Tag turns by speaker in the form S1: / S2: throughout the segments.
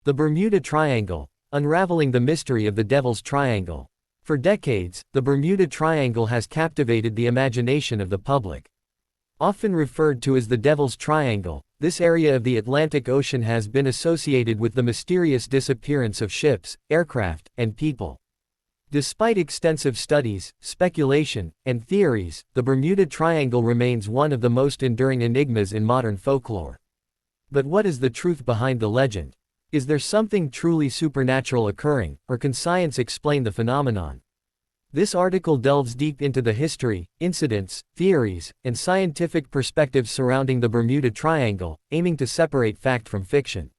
S1: The Bermuda Triangle, unraveling the mystery of the Devil's Triangle. For decades, the Bermuda Triangle has captivated the imagination of the public. Often referred to as the Devil's Triangle, this area of the Atlantic Ocean has been associated with the mysterious disappearance of ships, aircraft, and people. Despite extensive studies, speculation, and theories, the Bermuda Triangle remains one of the most enduring enigmas in modern folklore. But what is the truth behind the legend? Is there something truly supernatural occurring, or can science explain the phenomenon? This article delves deep into the history, incidents, theories, and scientific perspectives surrounding the Bermuda Triangle, aiming to separate fact from fiction.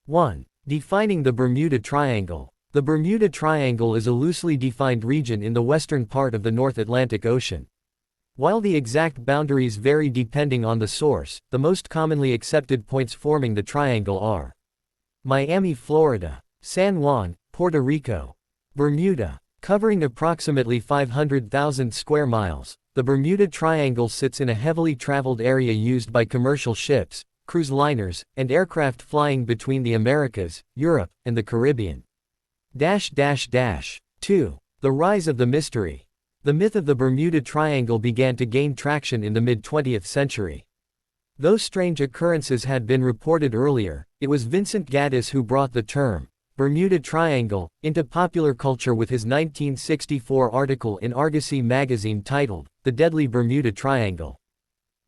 S1: 1. Defining the Bermuda Triangle. The Bermuda Triangle is a loosely defined region in the western part of the North Atlantic Ocean. While the exact boundaries vary depending on the source, the most commonly accepted points forming the triangle are Miami, Florida; San Juan, Puerto Rico; Bermuda. Covering approximately 500,000 square miles, the Bermuda Triangle sits in a heavily traveled area used by commercial ships, cruise liners, and aircraft flying between the Americas, Europe, and the Caribbean. 2. The rise of the mystery. The myth of the Bermuda Triangle began to gain traction in the mid-20th century. Though strange occurrences had been reported earlier, it was Vincent Gaddis who brought the term, Bermuda Triangle, into popular culture with his 1964 article in Argosy magazine titled, The Deadly Bermuda Triangle.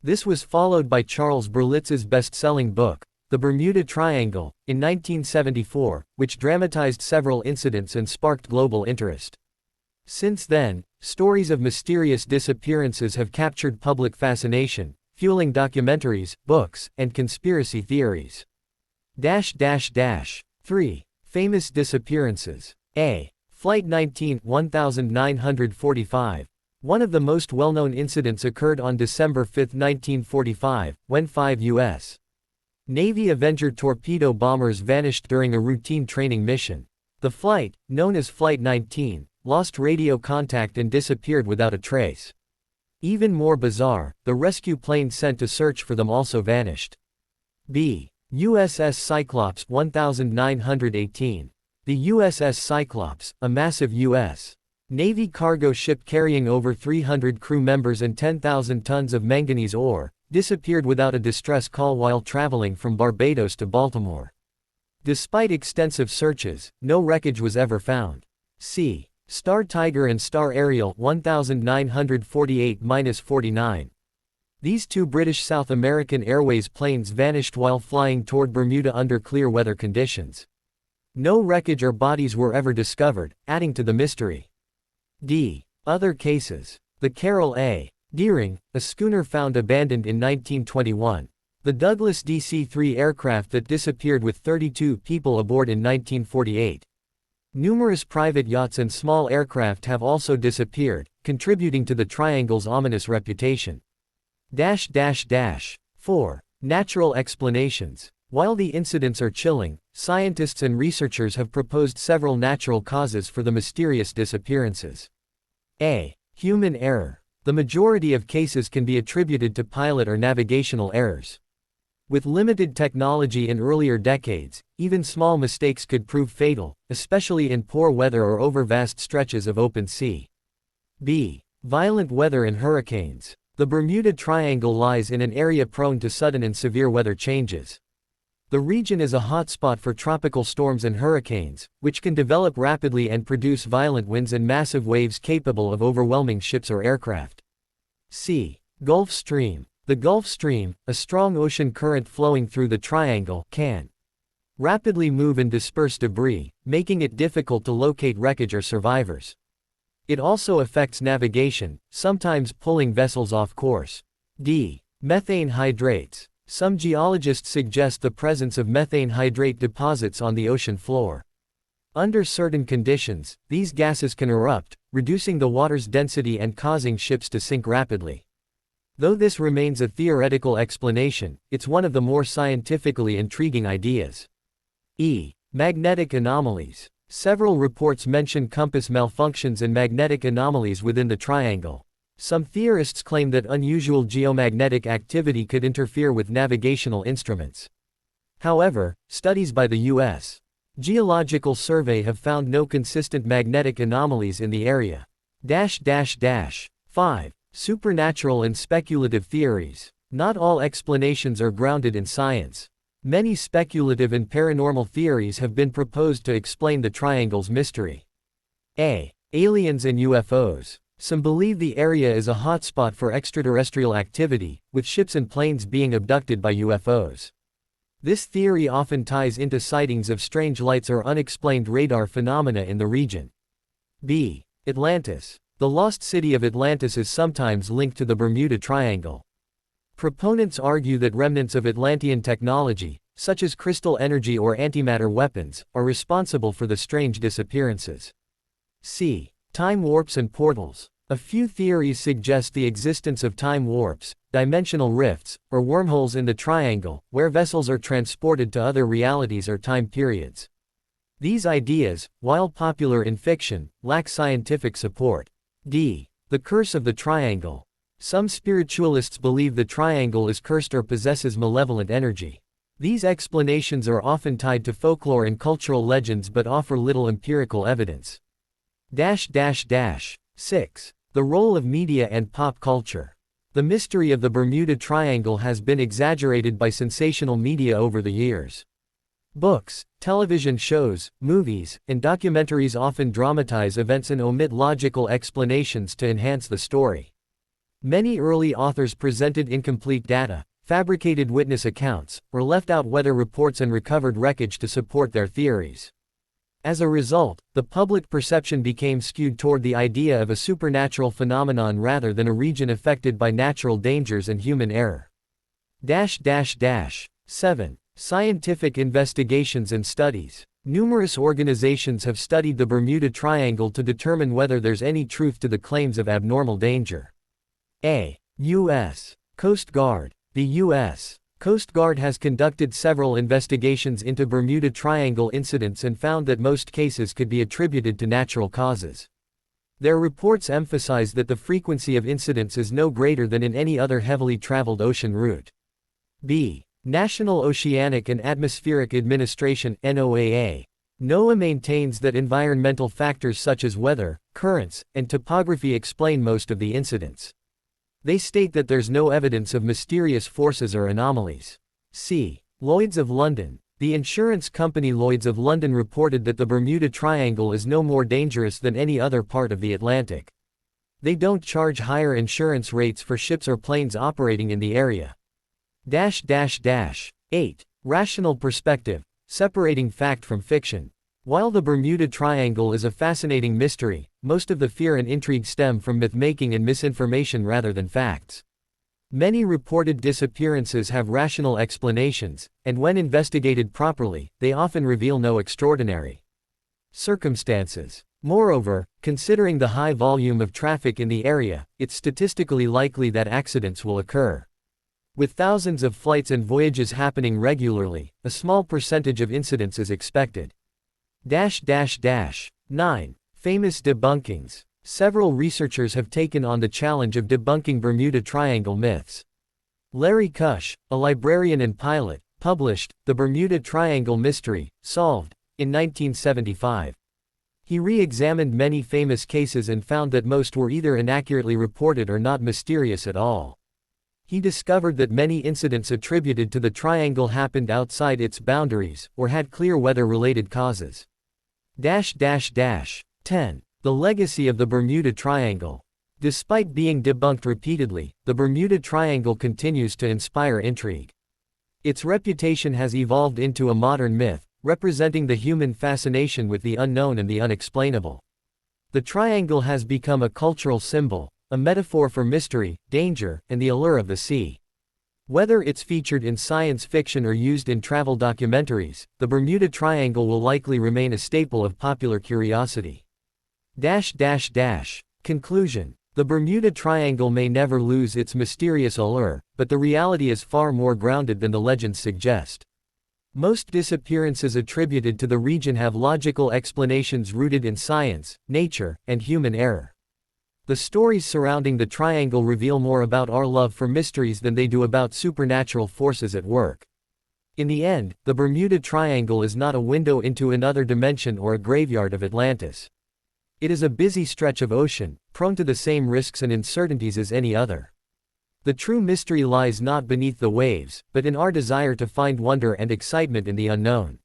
S1: This was followed by Charles Berlitz's best-selling book, The Bermuda Triangle, in 1974, which dramatized several incidents and sparked global interest. Since then, stories of mysterious disappearances have captured public fascination, fueling documentaries, books, and conspiracy theories. 3. Famous disappearances. A. Flight 19, 1945. One of the most well-known incidents occurred on December 5, 1945, when 5 U.S. Navy Avenger torpedo bombers vanished during a routine training mission. The flight, known as Flight 19, lost radio contact and disappeared without a trace. Even more bizarre, the rescue plane sent to search for them also vanished. B. USS Cyclops 1918. The USS Cyclops, a massive U.S. Navy cargo ship carrying over 300 crew members and 10,000 tons of manganese ore, disappeared without a distress call while traveling from Barbados to Baltimore. Despite extensive searches, no wreckage was ever found. C. Star Tiger and Star Ariel 1948-49. These two British South American Airways planes vanished while flying toward Bermuda under clear weather conditions. No wreckage or bodies were ever discovered, adding to the mystery. D. Other cases. The Carroll A. Deering, a schooner found abandoned in 1921. The Douglas DC-3 aircraft that disappeared with 32 people aboard in 1948. Numerous private yachts and small aircraft have also disappeared, contributing to the triangle's ominous reputation. 4. Natural explanations. While the incidents are chilling, scientists and researchers have proposed several natural causes for the mysterious disappearances. A. Human error. The majority of cases can be attributed to pilot or navigational errors. With limited technology in earlier decades, even small mistakes could prove fatal, especially in poor weather or over vast stretches of open sea. B. Violent weather and hurricanes. The Bermuda Triangle lies in an area prone to sudden and severe weather changes. The region is a hotspot for tropical storms and hurricanes, which can develop rapidly and produce violent winds and massive waves capable of overwhelming ships or aircraft. C. Gulf Stream. The Gulf Stream, a strong ocean current flowing through the triangle, can rapidly move and disperse debris, making it difficult to locate wreckage or survivors. It also affects navigation, sometimes pulling vessels off course. D. Methane hydrates. Some geologists suggest the presence of methane hydrate deposits on the ocean floor. Under certain conditions, these gases can erupt, reducing the water's density and causing ships to sink rapidly. Though this remains a theoretical explanation, it's one of the more scientifically intriguing ideas. E. Magnetic anomalies. Several reports mention compass malfunctions and magnetic anomalies within the triangle. Some theorists claim that unusual geomagnetic activity could interfere with navigational instruments. However, studies by the U.S. Geological Survey have found no consistent magnetic anomalies in the area. 5. Supernatural and speculative theories. Not all explanations are grounded in science. Many speculative and paranormal theories have been proposed to explain the triangle's mystery. A. Aliens and UFOs. Some believe the area is a hotspot for extraterrestrial activity, with ships and planes being abducted by UFOs. This theory often ties into sightings of strange lights or unexplained radar phenomena in the region. B. Atlantis. The lost city of Atlantis is sometimes linked to the Bermuda Triangle. Proponents argue that remnants of Atlantean technology, such as crystal energy or antimatter weapons, are responsible for the strange disappearances. C. Time warps and portals. A few theories suggest the existence of time warps, dimensional rifts, or wormholes in the triangle, where vessels are transported to other realities or time periods. These ideas, while popular in fiction, lack scientific support. D. The curse of the triangle. Some spiritualists believe the triangle is cursed or possesses malevolent energy. These explanations are often tied to folklore and cultural legends but offer little empirical evidence. 6. The role of media and pop culture. The mystery of the Bermuda Triangle has been exaggerated by sensational media over the years. Books, television shows, movies, and documentaries often dramatize events and omit logical explanations to enhance the story. Many early authors presented incomplete data, fabricated witness accounts, or left out weather reports and recovered wreckage to support their theories. As a result, the public perception became skewed toward the idea of a supernatural phenomenon rather than a region affected by natural dangers and human error. 7. Scientific investigations and studies. Numerous organizations have studied the Bermuda Triangle to determine whether there's any truth to the claims of abnormal danger. A. U.S. Coast Guard. The U.S. Coast Guard has conducted several investigations into Bermuda Triangle incidents and found that most cases could be attributed to natural causes. Their reports emphasize that the frequency of incidents is no greater than in any other heavily traveled ocean route. B. National Oceanic and Atmospheric Administration (NOAA). NOAA maintains that environmental factors such as weather, currents, and topography explain most of the incidents. They state that there's no evidence of mysterious forces or anomalies. C. Lloyd's of London. The insurance company Lloyd's of London reported that the Bermuda Triangle is no more dangerous than any other part of the Atlantic. They don't charge higher insurance rates for ships or planes operating in the area. 8. Rational perspective. Separating fact from fiction. While the Bermuda Triangle is a fascinating mystery, most of the fear and intrigue stem from myth-making and misinformation rather than facts. Many reported disappearances have rational explanations, and when investigated properly, they often reveal no extraordinary circumstances. Moreover, considering the high volume of traffic in the area, it's statistically likely that accidents will occur. With thousands of flights and voyages happening regularly, a small percentage of incidents is expected. 9. Famous debunkings. Several researchers have taken on the challenge of debunking Bermuda Triangle myths. Larry Kush, a librarian and pilot, published The Bermuda Triangle Mystery, Solved, in 1975. He re-examined many famous cases and found that most were either inaccurately reported or not mysterious at all. He discovered that many incidents attributed to the triangle happened outside its boundaries, or had clear weather-related causes. 10. The legacy of the Bermuda Triangle. Despite being debunked repeatedly, the Bermuda Triangle continues to inspire intrigue. Its reputation has evolved into a modern myth, representing the human fascination with the unknown and the unexplainable. The triangle has become a cultural symbol, a metaphor for mystery, danger, and the allure of the sea. Whether it's featured in science fiction or used in travel documentaries, the Bermuda Triangle will likely remain a staple of popular curiosity. Conclusion. The Bermuda Triangle may never lose its mysterious allure, but the reality is far more grounded than the legends suggest. Most disappearances attributed to the region have logical explanations rooted in science, nature, and human error. The stories surrounding the triangle reveal more about our love for mysteries than they do about supernatural forces at work. In the end, the Bermuda Triangle is not a window into another dimension or a graveyard of Atlantis. It is a busy stretch of ocean, prone to the same risks and uncertainties as any other. The true mystery lies not beneath the waves, but in our desire to find wonder and excitement in the unknown.